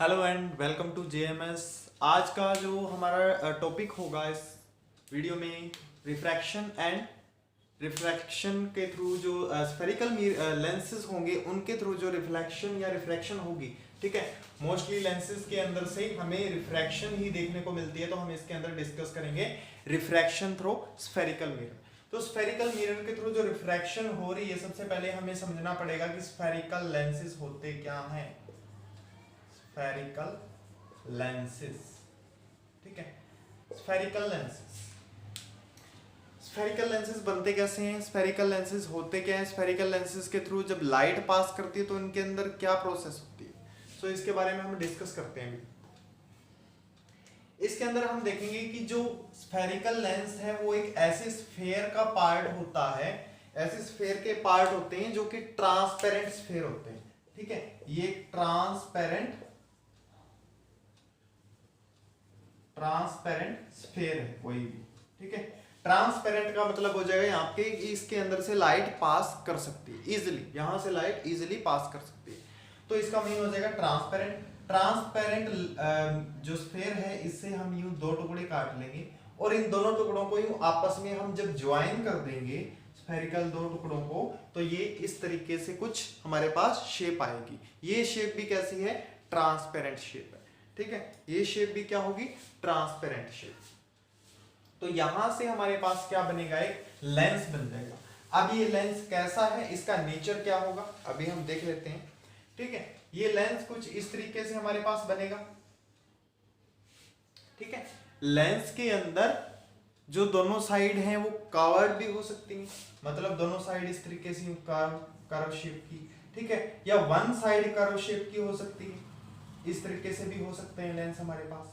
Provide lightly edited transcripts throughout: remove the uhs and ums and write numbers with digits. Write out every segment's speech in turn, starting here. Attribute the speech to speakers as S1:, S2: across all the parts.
S1: Hello and welcome to JMS. आज का जो हमारा टॉपिक होगा इस वीडियो में रिफ्रैक्शन एंड रिफ्रैक्शन के थ्रू जो स्फेरिकल लेंसेज होंगे उनके थ्रू जो रिफ्लेक्शन या रिफ्रैक्शन होगी। ठीक है, मोस्टली लेंसेज के अंदर से हमें रिफ्रैक्शन ही देखने को मिलती है, तो हम इसके अंदर डिस्कस करेंगे रिफ्रैक्शन थ्रू स्फेरिकल मिरर। तो स्फेरिकल मिरर के थ्रू जो रिफ्रैक्शन हो रही है, सबसे पहले हमें समझना पड़ेगा कि स्फेरिकल लेंसेज होते क्या हैं। स्फेरिकल लेंसेज, ठीक है, स्फेरिकल लेंसेज। स्फेरिकल लेंसेज बनते कैसे हैं, स्फेरिकल लेंसेज होते क्या हैं, स्फेरिकल लेंसेज के थ्रू जब लाइट पास करती है तो इनके अंदर क्या प्रोसेस होती है, सो इसके बारे में हम डिस्कस करते हैं। इसके अंदर हम देखेंगे कि जो स्फेरिकल लेंस है वो एक ऐसे स्फेयर का पार्ट होता है, ऐसे स्फेयर के पार्ट होते हैं जो कि ट्रांसपेरेंट स्फेयर होते हैं। ठीक है, ये ट्रांसपेरेंट स्फेयर है कोई भी। ठीक है, ट्रांसपेरेंट का मतलब हो जाएगा यहाँ पे इसके अंदर से लाइट पास कर सकती है इजिली, यहां से लाइट इजिली पास कर सकती है, तो इसका मीन हो जाएगा ट्रांसपेरेंट। ट्रांसपेरेंट जो स्फेयर है इससे हम यूं दो टुकड़े काट लेंगे और इन दोनों टुकड़ों को यूं आपस में हम जब ज्वाइन कर देंगे स्फेरिकल दो टुकड़ों को, तो ये इस तरीके से कुछ हमारे पास शेप आएगी। ये शेप भी कैसी है, ट्रांसपेरेंट शेप है। ठीक है, ये शेप भी क्या होगी, ट्रांसपेरेंट शेप। तो यहां से हमारे पास क्या बनेगा, एक लेंस बन जाएगा। अब ये लेंस कैसा है, इसका नेचर क्या होगा, अभी हम देख लेते हैं। ठीक है, ये लेंस कुछ इस तरीके से हमारे पास बनेगा। ठीक है, लेंस के अंदर जो दोनों साइड हैं वो कवर्ड भी हो सकती हैं, मतलब दोनों साइड इस तरीके से कर्व शेप की। ठीक है, या वन साइड कर्व शेप की हो सकती है, इस तरीके से भी हो सकते हैं लेंस हमारे पास।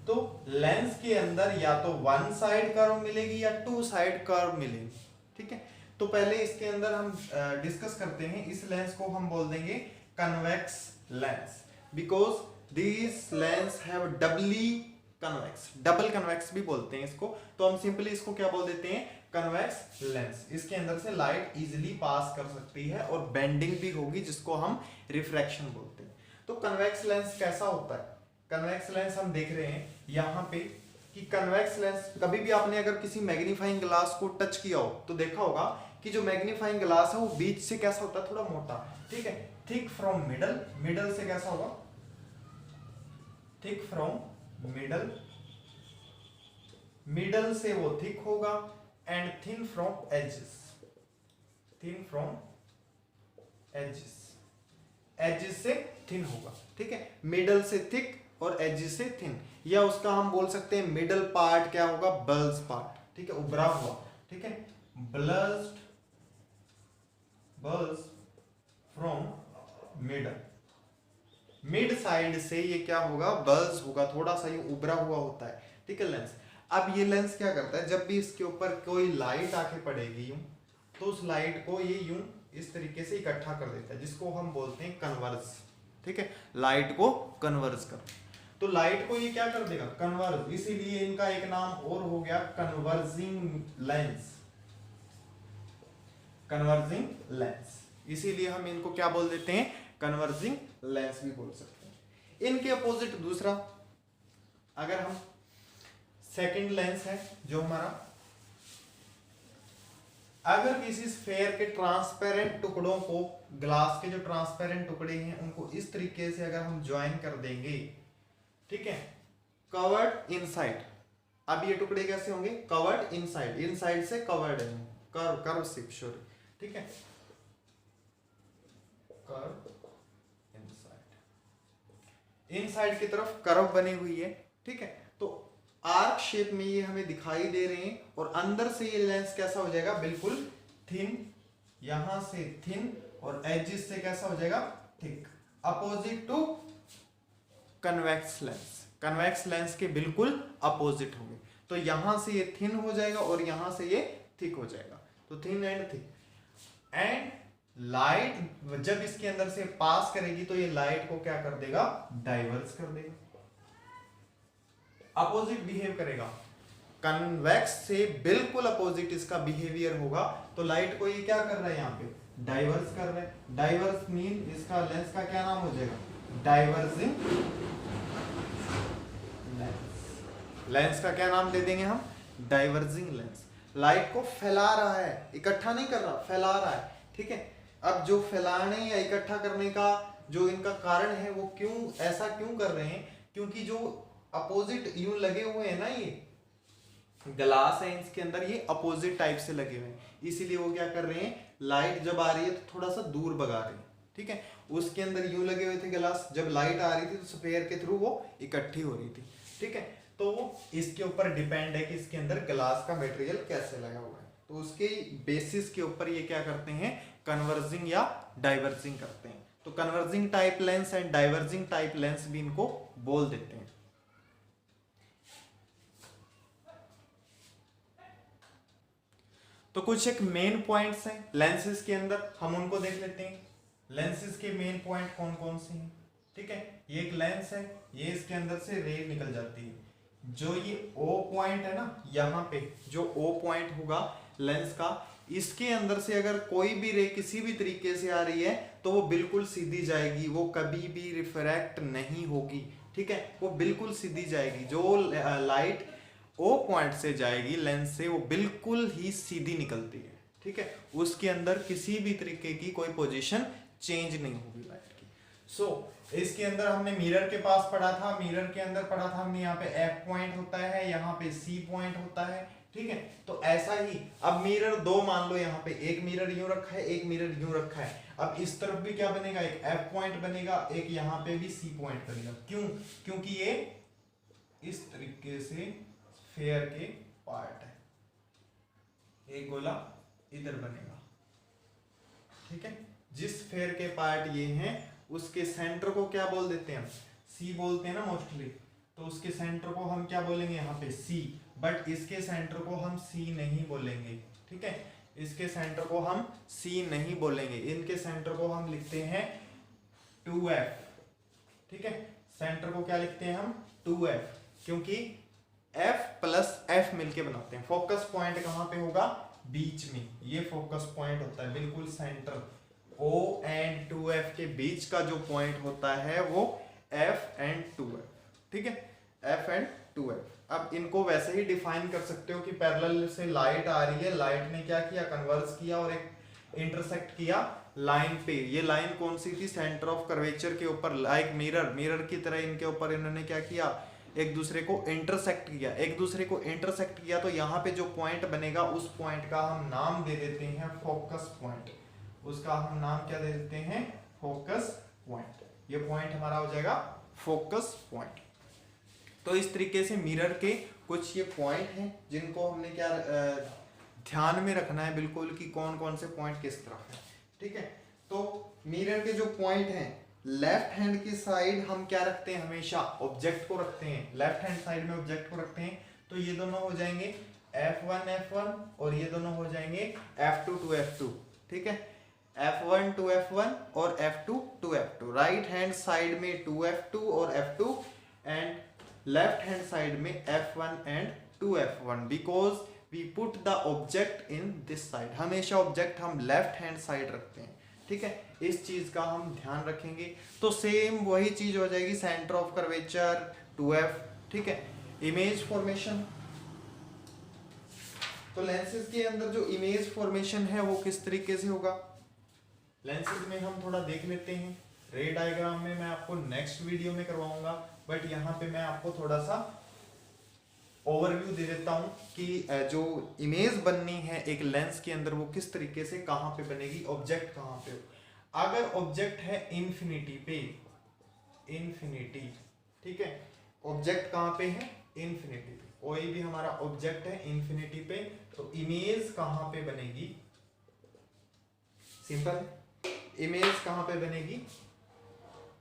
S1: तो लेंस के अंदर या तो वन साइड कर्व मिलेगी या टू साइड कर्व मिलेगी। ठीक है, तो पहले इसके अंदर हम डिस्कस करते हैं। इस लेंस को हम बोल देंगे convex lens, because this lens have doubly convex, double convex भी बोलते हैं इसको। तो हम सिंपली इसको क्या बोल देते हैं, कन्वेक्स लेंस। इसके अंदर से लाइट इजिली पास कर सकती है और बेंडिंग भी होगी, जिसको हम रिफ्रैक्शन बोलते हैं। तो कन्वेक्स लेंस कैसा होता है, कन्वेक्स लेंस हम देख रहे हैं यहाँ पे कि कन्वेक्स लेंस, कभी भी आपने अगर किसी मैग्नीफाइंग ग्लास को टच किया हो तो देखा होगा कि जो मैग्नीफाइंग ग्लास है वो बीच से कैसा होता है, थोड़ा मोटा। ठीक है, थिक फ्रॉम मिडल, मिडल से कैसा होगा, थिक फ्रॉम मिडल, मिडल से वो थिक होगा, and thin from edges, thin from edges, edges से थिन होगा। ठीक है, मिडल से थिक और एजेस से थिन, या उसका हम बोल सकते हैं मिडल पार्ट क्या होगा, बल्ज पार्ट। ठीक है, उभरा हुआ। ठीक है, bulged, bulge from middle, mid side से ये क्या होगा, बल्ज होगा, थोड़ा सा ये उभरा हुआ होता है। ठीक है, लेंस। अब ये लेंस क्या करता है, जब भी इसके ऊपर कोई लाइट आके पड़ेगी यूं, तो उस लाइट को ये यूं इस तरीके से इकट्ठा कर देता है, जिसको हम बोलते हैं कन्वर्ज। ठीक है, लाइट को कन्वर्ज कर, तो लाइट को ये क्या कर देगा, कन्वर्ज, इसीलिए इनका एक नाम और हो गया कन्वर्जिंग लेंस, कन्वर्जिंग लेंस। इसीलिए हम इनको क्या बोल देते हैं, कन्वर्जिंग लेंस भी बोल सकते हैं। इनके अपोजिट दूसरा, अगर हम सेकंड लेंस है जो हमारा, अगर किसी स्फेयर के ट्रांसपेरेंट टुकड़ों को, ग्लास के जो ट्रांसपेरेंट टुकड़े हैं उनको इस तरीके से अगर हम ज्वाइन कर देंगे, ठीक है, कवर्ड इनसाइड। अब ये टुकड़े कैसे होंगे, कवर्ड इनसाइड, इनसाइड से कवर्ड है, कर्व, कर्व शिप, सॉरी। ठीक है, कर्व इनसाइड, इनसाइड की तरफ कर्व बनी हुई है। ठीक है, तो आर्क शेप में ये हमें दिखाई दे रहे हैं, और अंदर से ये लेंस कैसा हो जाएगा, बिल्कुल थिन, यहां से थिन, और एजेस से कैसा हो जाएगा, thick, opposite to convex lens. Convex lens के बिल्कुल अपोजिट होंगे, तो यहां से ये थिन हो जाएगा और यहां से ये थिक हो जाएगा, तो thin and thick. And light जब इसके अंदर से पास करेगी तो ये लाइट को क्या कर देगा, डाइवर्स कर देगा, अपोजिट बिहेव करेगा। कन्वेक्स से बिल्कुल अपोजिट इसका बिहेवियर होगा, तो लाइट को ये क्या कर रहा है, यहाँ पे डाइवर्स कर रहा है। डाइवर्स मीन इसका लेंस का क्या नाम हो जाएगा, डाइवर्जिंग लेंस। लेंस का क्या नाम दे देंगे हम? Diverging lens. लाइट को फैला रहा है, इकट्ठा नहीं कर रहा, फैला रहा है, ठीक है। अब जो फैलाने या इकट्ठा करने का जो इनका कारण है वो क्यों ऐसा क्यों कर रहे हैं? क्योंकि जो अपोजिट यूं लगे हुए हैं ना, ये ग्लास है इसके अंदर, ये अपोजिट टाइप से लगे हुए हैं, इसीलिए वो क्या कर रहे हैं, लाइट जब आ रही है तो थोड़ा सा दूर भगा रहे हैं, ठीक है। उसके अंदर यूं लगे हुए थे ग्लास, जब लाइट आ रही थी तो स्फेयर के थ्रू वो इकट्ठी हो रही थी, ठीक है। तो इसके ऊपर डिपेंड है कि इसके अंदर ग्लास का मटेरियल कैसे लगा हुआ है, तो उसके बेसिस के ऊपर ये क्या करते हैं, कन्वर्जिंग या डाइवर्जिंग करते हैं। तो converging type lens and diverging type lens भी इनको बोल देते हैं। तो कुछ एक मेन पॉइंट्स हैं लेंसेज के अंदर, हम उनको देख लेते हैं। लेंसेज के मेन पॉइंट कौन कौन से हैं, ठीक है। ये एक लेंस है, ये इसके अंदर से रे निकल जाती है, जो ये O पॉइंट है ना, यहाँ पे जो O पॉइंट होगा लेंस का, इसके अंदर से अगर कोई भी रे किसी भी तरीके से आ रही है तो वो बिल्कुल सीधी जाएगी, वो कभी भी रिफ्रैक्ट नहीं होगी, ठीक है, वो बिल्कुल सीधी जाएगी। जो लाइट O पॉइंट से जाएगी लेंस से, वो बिल्कुल ही सीधी निकलती है, ठीक है। उसके अंदर किसी भी तरीके की कोई पोजीशन चेंज नहीं होगी लाइट की। इसके अंदर हमने मिरर के पास पढ़ा था, मिरर के अंदर पढ़ा था हमने, यहाँ पे F पॉइंट होता है, यहाँ पे C पॉइंट होता है, ठीक है। तो ऐसा ही अब मिरर दो मान लो, यहाँ पे एक मिरर यूं रखा है, एक मिरर यूं रखा है। अब इस तरफ भी क्या बनेगा, एक F पॉइंट बनेगा, एक यहाँ पे भी C पॉइंट बनेगा। क्यों? क्योंकि ये इस तरीके से स्फेयर के पार्ट है, एक गोला इधर बनेगा, ठीक है। जिस स्फेयर के पार्ट ये हैं उसके सेंटर को क्या बोल देते हैं, सी बोलते हैं ना मोस्टली, तो उसके सेंटर को हम क्या बोलेंगे यहाँ पे सी, बट इसके सेंटर को हम सी नहीं बोलेंगे, ठीक है। इसके सेंटर को हम सी नहीं बोलेंगे, इनके सेंटर को हम लिखते हैं 2F, ठीक है। सेंटर को क्या लिखते हैं हम 2F, क्योंकि F प्लस F मिलके बनाते हैं। फोकस पॉइंट कहाँ पे होगा, बीच में, ये फोकस पॉइंट होता है बिल्कुल सेंटर, O एंड 2F के बीच का जो पॉइंट होता है वो F एंड 2F, ठीक है, F एंड 2F। अब इनको वैसे ही डिफाइन कर सकते हो कि पैरेलल से लाइट आ रही है, लाइट ने क्या किया, कन्वर्ज किया और एक इंटरसेक्ट किया लाइन पे। ये लाइन कौन सी थी, सेंटर ऑफ कर्वेचर के ऊपर, लाइक मिरर, मिरर की तरह इनके ऊपर इन्होंने क्या किया, एक दूसरे को इंटरसेक्ट किया। एक दूसरे को इंटरसेक्ट किया तो यहाँ पे जो पॉइंट बनेगा उस पॉइंट का हम नाम दे देते हैं फोकस पॉइंट, उसका हम नाम क्या दे देते हैं, फोकस पॉइंट। ये पॉइंट हमारा हो जाएगा फोकस पॉइंट। तो इस तरीके से मिरर के कुछ ये पॉइंट हैं जिनको हमने क्या ध्यान में रखना है बिल्कुल, कि कौन कौन से पॉइंट किस तरफ है, ठीक है। तो मिरर के जो पॉइंट हैं, लेफ्ट हैंड की साइड हम क्या रखते हैं, हमेशा ऑब्जेक्ट को रखते हैं, लेफ्ट हैंड साइड में ऑब्जेक्ट को रखते हैं। तो ये दोनों हो जाएंगे F1 F1 और ये दोनों हो जाएंगे F2 to F2, ठीक है। F1 to F1 और F2 to F2। Right hand side में 2F2 और F2 and left hand side में F1 and 2F1, because we put the object in this side. हमेशा ऑब्जेक्ट हम लेफ्ट हैंड साइड रखते हैं, ठीक है। इस चीज का हम ध्यान रखेंगे। तो सेम वही चीज हो जाएगी, सेंटर ऑफ कर्वेचर 2F, ठीक है। इमेज फॉर्मेशन, तो लेंसेज के अंदर जो इमेज फॉर्मेशन है वो किस तरीके से होगा, लेंसेज में हम थोड़ा देख लेते हैं। रे डायग्राम में मैं आपको नेक्स्ट वीडियो में करवाऊंगा, बट यहाँ पे मैं आपको थोड़ा सा ओवरव्यू दे देता हूँ कि जो इमेज बननी है एक लेंस के अंदर वो किस तरीके से कहाँ पे बनेगी, ऑब्जेक्ट कहाँ पे हो। अगर ऑब्जेक्ट है इन्फिनिटी पे, इन्फिनिटी, ठीक है, ऑब्जेक्ट कहाँ पे है, इन्फिनिटी पे, कोई भी हमारा ऑब्जेक्ट है इन्फिनिटी पे, तो इमेज कहाँ पे बनेगी, सिंपल, इमेज कहाँ पे बनेगी,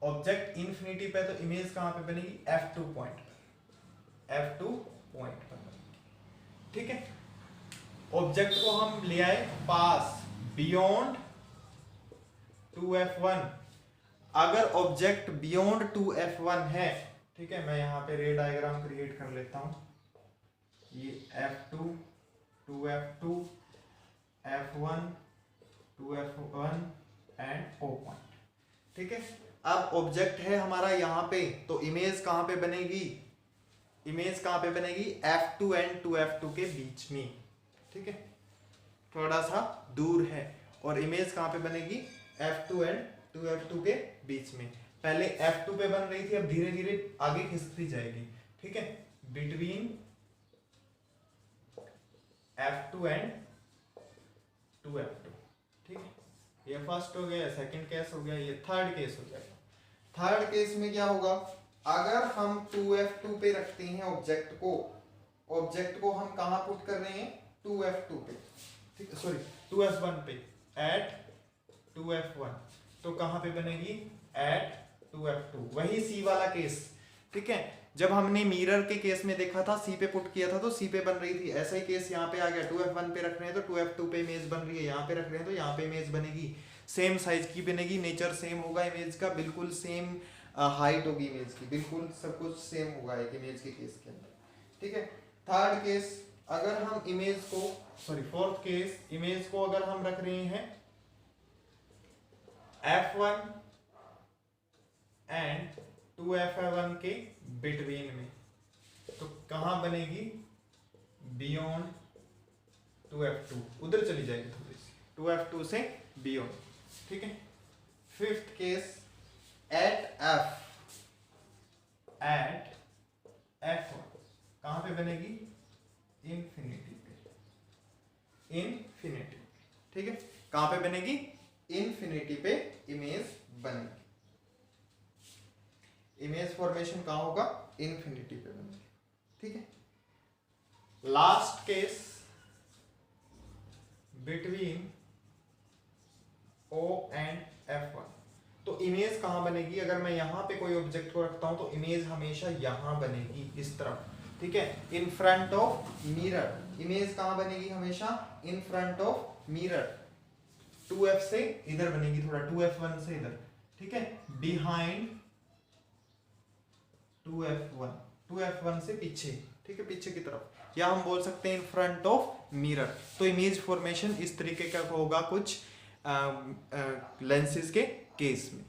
S1: ऑब्जेक्ट इन्फिनिटी पे, तो इमेज कहाँ पे बनेगी, F2 पॉइंट पर, F2 पॉइंट पर बनेगी, ठीक है। ऑब्जेक्ट को हम ले आए पास, बियॉन्ड 2F1। अगर ऑब्जेक्ट बियॉन्ड 2F1 है, ठीक है, मैं यहाँ पे रे डायग्राम क्रिएट कर लेता हूं, ये F2 2F2 F1 2F1 and O point, ठीक है। अब ऑब्जेक्ट है हमारा यहाँ पे, तो इमेज कहाँ पे बनेगी, इमेज कहाँ पे बनेगी, F2 एंड 2F2 के बीच में, ठीक है, थोड़ा सा दूर है, और इमेज कहाँ पे बनेगी, F2 एंड 2F2 के बीच में। पहले F2 पे बन रही थी, अब धीरे धीरे आगे खिसकती जाएगी, ठीक है, बिटवीन F2 एंड 2F2, ठीक है। ये फर्स्ट हो गया, सेकंड केस हो गया, ये थर्ड केस हो जाएगा। थर्ड केस में क्या होगा, अगर हम 2F2 पे रखते हैं ऑब्जेक्ट को हम कहाँ पुट कर रहे हैं, 2F2 पे, ठीक है, सॉरी 2F1 पे, एट 2F1, तो कहाँ पे बनेगी, एट 2F2, वही C वाला केस, ठीक है। जब हमने मिरर के केस में देखा था, C पे पुट किया था तो C पे बन रही थी, ऐसा ही केस यहाँ पे आ गया, 2F1 पे रख रहे हैं तो 2F2 पे इमेज बन रही है, यहाँ पे रख रहे हैं तो यहाँ पे इमेज बनेगी, सेम साइज की बनेगी, नेचर सेम होगा इमेज का, बिल्कुल सेम हाइट होगी इमेज की, बिल्कुल सब कुछ सेम होगा एक इमेज के केस के अंदर, ठीक है। थर्ड केस, अगर हम इमेज को, सॉरी फोर्थ केस, इमेज को अगर हम रख रहे हैं F1 एंड 2F1 के बिटवीन में, तो कहां बनेगी, बियॉन्ड 2F2, उधर चली जाएगी थोड़ी सी, 2F2 से बियॉन्ड, ठीक है। फिफ्थ केस, एट F1 कहां पे बनेगी, इन्फिनिटी पे, इन्फिनिटी, ठीक है, कहां पे बनेगी, इन्फिनिटी पे इमेज बनेगी, इमेज फॉर्मेशन कहां होगा, इन्फिनिटी पे बनेगी, ठीक है। Last case, between O and F1, तो इमेज कहां बनेगी, अगर मैं यहां पे कोई ऑब्जेक्ट को रखता हूं तो इमेज हमेशा यहां बनेगी, इस तरफ, ठीक है, in front of mirror, image कहां बनेगी हमेशा, in front of mirror, 2F से इधर बनेगी, थोड़ा 2F1 से इधर, ठीक है, बिहाइंड 2F1 से पीछे, ठीक है, पीछे की तरफ, या हम बोल सकते हैं इन फ्रंट ऑफ मिरर। तो इमेज फॉर्मेशन इस तरीके का होगा कुछ लेंसेज के केस में।